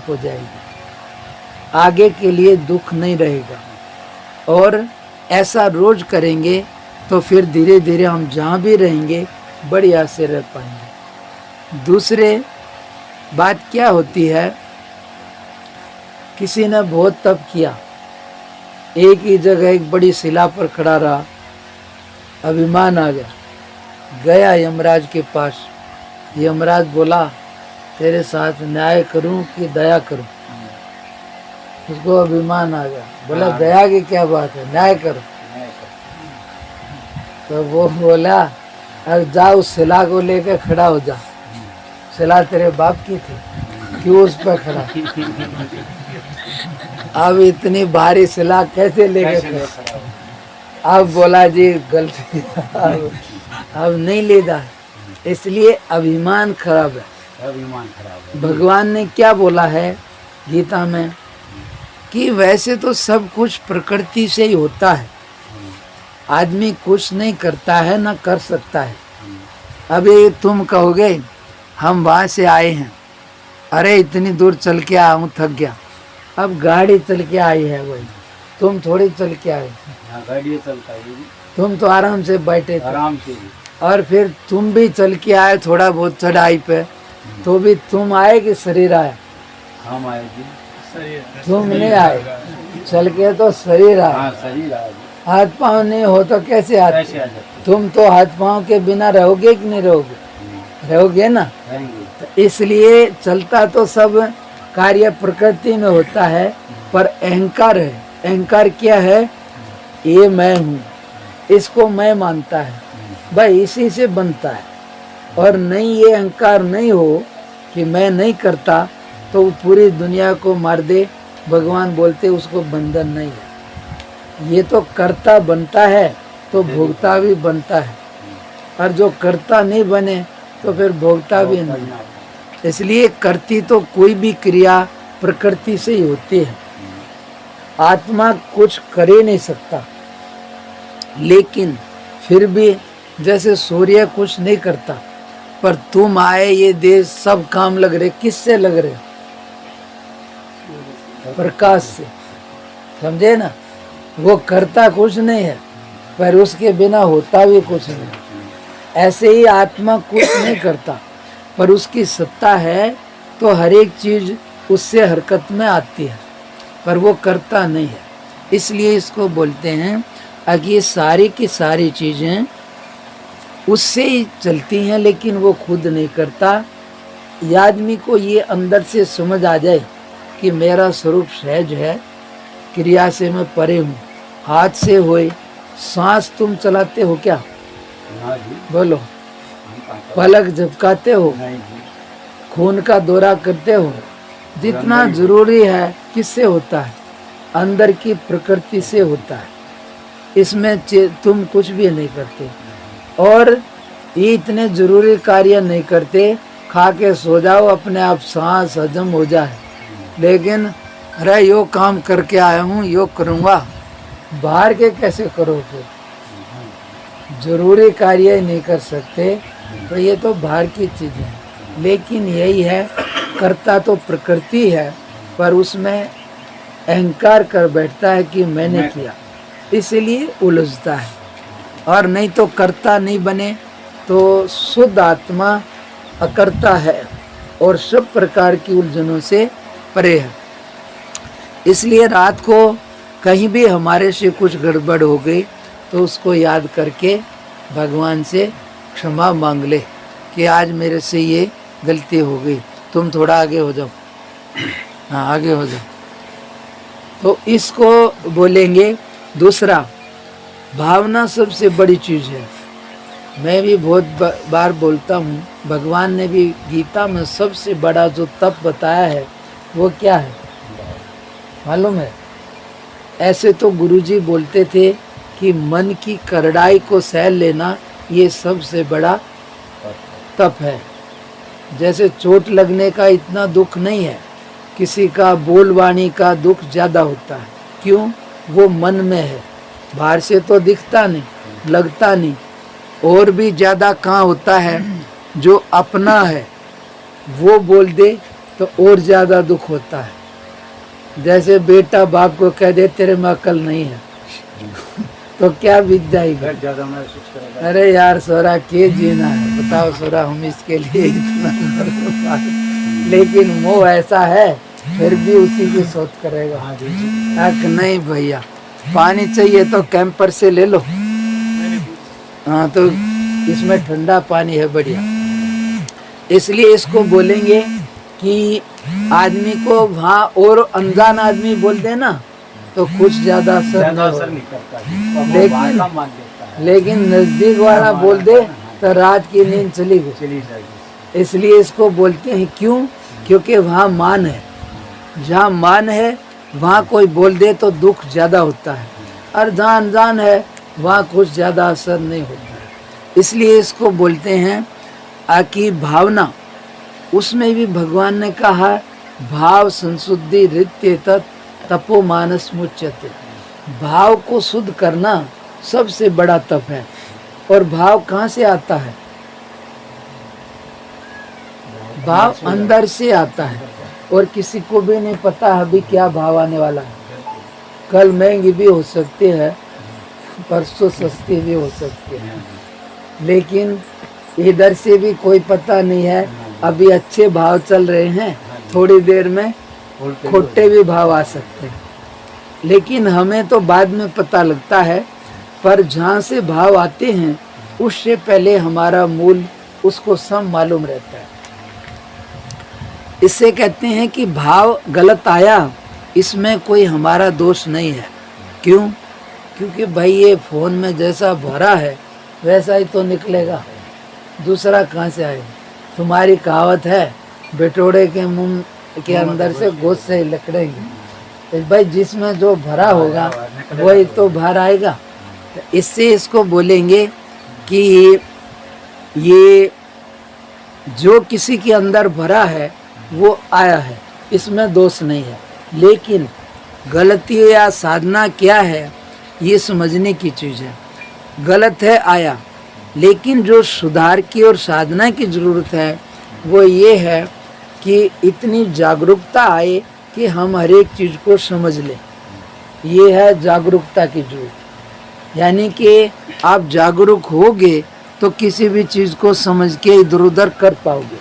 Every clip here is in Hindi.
हो जाएगी, आगे के लिए दुख नहीं रहेगा। और ऐसा रोज करेंगे तो फिर धीरे धीरे हम जहाँ भी रहेंगे बढ़िया से रह पाएंगे। दूसरे बात क्या होती है, किसी ने बहुत तप किया, एक ही जगह एक बड़ी शिला पर खड़ा रहा, अभिमान आ गया, गया यमराज के पास। यमराज बोला तेरे साथ न्याय करूं कि दया करूं? उसको अभिमान आ गया, बोला दया की क्या बात है, न्याय करो। तो वो बोला अब जा उस शिला को लेकर खड़ा हो जा, शिला तेरे बाप की थी, क्यों उस पर खड़ा? अब इतनी भारी शिला कैसे लेके खड़ा? अब बोला जी गलती, अब नहीं लेगा। इसलिए अभिमान खराब है। अभिमान खराब है। भगवान ने क्या बोला है गीता में कि वैसे तो सब कुछ प्रकृति से ही होता है, आदमी कुछ नहीं करता है ना कर सकता है। अभी तुम कहोगे हम वहाँ से आए हैं, अरे इतनी दूर चल के आया हूँ, थक गया। अब गाड़ी चल के आई है वही, तुम थोड़ी चल के आए, गाड़ी चलता है, तुम तो आराम से बैठे थे। आराम से। और फिर तुम भी चल के आए थोड़ा बहुत चढ़ाई पे, तो भी तुम आए कि शरीर आया? हम आए जी, तुम नहीं आए, चल के तो शरीर आया। हाँ शरीर आए। हाथ पाँव नहीं हो तो कैसे आते? कैसे आ जाते? तुम तो हाथ पाँव के बिना रहोगे कि नहीं रहोगे? रहोगे ना। रहेंगे। तो इसलिए चलता तो सब कार्य प्रकृति में होता है, पर अहंकार है। अहंकार क्या है? ये मैं हूँ, इसको मैं मानता है, भाई इसी से बनता है। और नहीं, ये अहंकार नहीं हो कि मैं नहीं करता तो वो पूरी दुनिया को मार दे, भगवान बोलते उसको बंधन नहीं है। ये तो करता बनता है तो भोगता भी बनता है, और जो करता नहीं बने तो फिर भोगता भी नहीं। इसलिए करती तो कोई भी क्रिया प्रकृति से ही होती है, आत्मा कुछ कर ही नहीं सकता। लेकिन फिर भी जैसे सूर्य कुछ नहीं करता, पर तुम आए ये देश सब काम लग रहे, किससे लग रहे? प्रकाश से, समझे ना। वो करता कुछ नहीं है, पर उसके बिना होता भी कुछ नहीं। ऐसे ही आत्मा कुछ नहीं करता, पर उसकी सत्ता है तो हर एक चीज उससे हरकत में आती है, पर वो करता नहीं है। इसलिए इसको बोलते हैं कि ये सारी की सारी चीजें उससे ही चलती हैं, लेकिन वो खुद नहीं करता। ये आदमी को ये अंदर से समझ आ जाए कि मेरा स्वरूप सहज है, क्रिया से मैं परे हूँ। हाथ से होए, सांस तुम चलाते हो क्या? बोलो। पलक झपकाते हो, खून का दौरा करते हो, जितना जरूरी है किससे होता है? अंदर की प्रकृति से होता है। इसमें तुम कुछ भी नहीं करते, और ये इतने जरूरी कार्य नहीं करते। खा के सो जाओ, अपने आप सांस हजम हो जाए, लेकिन अरे यो काम करके आया हूँ, यो करूँगा, बाहर के कैसे करोगे? जरूरी कार्य ही नहीं कर सकते, तो ये तो बाहर की चीज़ें हैं। लेकिन यही है, करता तो प्रकृति है, पर उसमें अहंकार कर बैठता है कि मैंने किया, इसलिए उलझता है। और नहीं तो करता नहीं बने तो शुद्ध आत्मा अकर्ता है और सब प्रकार की उलझनों से परे है। इसलिए रात को कहीं भी हमारे से कुछ गड़बड़ हो गई तो उसको याद करके भगवान से क्षमा मांग ले कि आज मेरे से ये गलती हो गई, तुम थोड़ा आगे हो जाओ, हाँ आगे हो जाओ, तो इसको बोलेंगे। दूसरा, भावना सबसे बड़ी चीज़ है। मैं भी बहुत बार बोलता हूँ, भगवान ने भी गीता में सबसे बड़ा जो तप बताया है वो क्या है मालूम है? ऐसे तो गुरुजी बोलते थे कि मन की करड़ाई को सह लेना ये सबसे बड़ा तप है। जैसे चोट लगने का इतना दुख नहीं है, किसी का बोलवाणी का दुख ज़्यादा होता है। क्यों? वो मन में है, बाहर से तो दिखता नहीं, लगता नहीं। और भी ज़्यादा कहाँ होता है, जो अपना है वो बोल दे तो और ज्यादा दुख होता है। जैसे बेटा बाप को कह दे तेरे में अकल नहीं है तो क्या बीत जाएगी। फिर ज्यादा महसूस करेगा। अरे यार सोरा के जीना है, बताओ सोरा, हम इसके लिए इतना लेकिन मोह ऐसा है, फिर भी उसी की सोच करेगा। हाँ जी। अक नहीं भैया, पानी चाहिए तो कैंपर से ले लो। हाँ तो इसमें ठंडा पानी है बढ़िया। इसलिए इसको बोलेंगे कि आदमी को वहाँ और अनजान आदमी बोल देना तो कुछ ज्यादा असर ज्यादा नहीं असर होगा। नहीं करता है। लेकिन मान लेता है। लेकिन नजदीक वाला बोल दे तो रात की नींद चली गई। चली जाएगी। इसलिए इसको बोलते हैं, क्यों? क्योंकि वहाँ मान है। जहाँ मान है वहाँ कोई बोल दे तो दुख ज्यादा होता है, और जहाँ अनजान है वहाँ कुछ ज्यादा असर नहीं होता है। इसलिए इसको बोलते हैं कि भावना। उसमें भी भगवान ने कहा भाव संशुद्धि रित्य तत् तपो मानस मुच्यते। भाव को शुद्ध करना सबसे बड़ा तप है। और भाव कहाँ से आता है? भाव अंदर से आता है, और किसी को भी नहीं पता अभी क्या भाव आने वाला है। कल महंगी भी हो सकती है, परसों सस्ती भी हो सकती है, लेकिन इधर से भी कोई पता नहीं है। अभी अच्छे भाव चल रहे हैं, थोड़ी देर में खोटे भी भाव आ सकते हैं, लेकिन हमें तो बाद में पता लगता है। पर जहाँ से भाव आते हैं उससे पहले हमारा मूल उसको सब मालूम रहता है। इससे कहते हैं कि भाव गलत आया, इसमें कोई हमारा दोष नहीं है। क्यों? क्योंकि भाई ये फोन में जैसा भरा है वैसा ही तो निकलेगा, दूसरा कहाँ से आएगा। तुम्हारी कहावत है बेटोड़े के मुंह के अंदर से गोश्त से लकड़ेंगे। तो भाई जिसमें जो भरा होगा वही तो बाहर आएगा। इससे इसको बोलेंगे कि ये जो किसी के अंदर भरा है वो आया है, इसमें दोष नहीं है। लेकिन गलती या साधना क्या है ये समझने की चीज़ है। गलत है आया, लेकिन जो सुधार की और साधना की ज़रूरत है वो ये है कि इतनी जागरूकता आए कि हम हर एक चीज़ को समझ लें। ये है जागरूकता की जरूरत। यानी कि आप जागरूक होगे तो किसी भी चीज़ को समझ के इधर उधर कर पाओगे।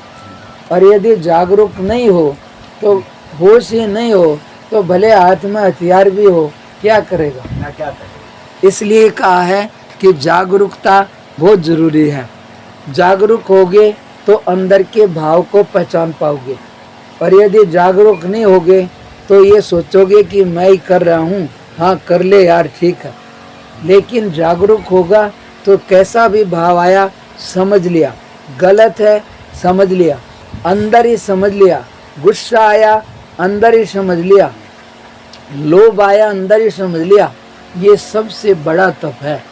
और यदि जागरूक नहीं हो तो होश ही नहीं हो तो भले हाथ में हथियार भी हो, क्या करेगा? ना क्या करेगा। इसलिए कहा है कि जागरूकता बहुत ज़रूरी है। जागरूक होगे तो अंदर के भाव को पहचान पाओगे। और यदि जागरूक नहीं होगे तो ये सोचोगे कि मैं ही कर रहा हूँ, हाँ कर ले यार ठीक है। लेकिन जागरूक होगा तो कैसा भी भाव आया समझ लिया, गलत है समझ लिया, अंदर ही समझ लिया। गुस्सा आया अंदर ही समझ लिया, लोभ आया अंदर ही समझ लिया। ये सबसे बड़ा तप है।